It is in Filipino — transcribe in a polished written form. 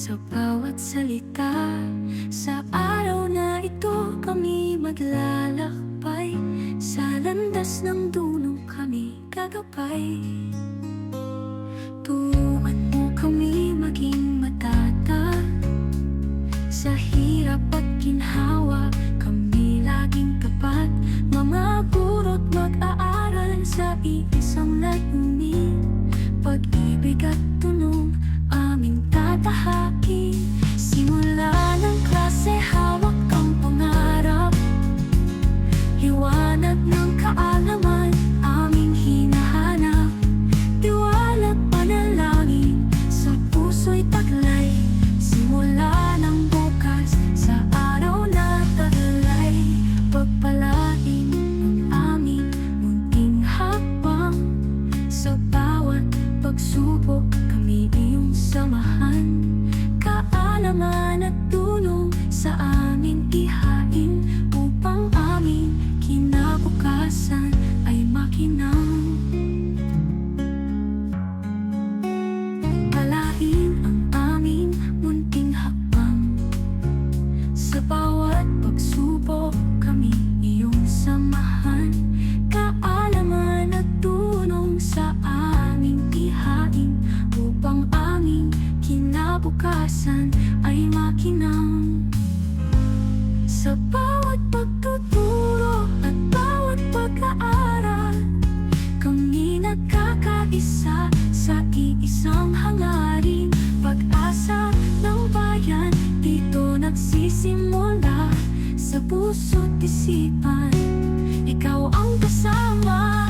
sa bawat salita. Sa araw na ito kami maglalakbay, sa landas ng dunong kami gagabay. Turuan mo kami maging matatag, sa hirap at ginhawa kami laging tapat. Mga guro't mag-aaral sa iisang layunin, pag-ibig at tunong aming tatahakin. Simula ng klase hawak ang pangarap, liwanag ng kaalaman aming hinahanap. Tiwala't panalangin sa puso'y taglay, simula ng bukas sa araw na taglay. Pagpalain ang aming munting hakbang, sa bawat pagsubok kami iyong samahan. Kaalaman at tulong sa amin ihain, upang aming kinabukasan ay makinang. Palain ang aming munting hakbang, sa bawat pagsubok kami iyong samahan. Kaalaman at tulong sa aming ihain, upang aming kinabukasan ay makinang. Sa bawat pagtuturo at bawat pag-aaral, kami nagkakaisa sa iisang hangarin. Pag-asa ng bayan dito nagsisimula, sa puso't isipan ikaw ang kasama.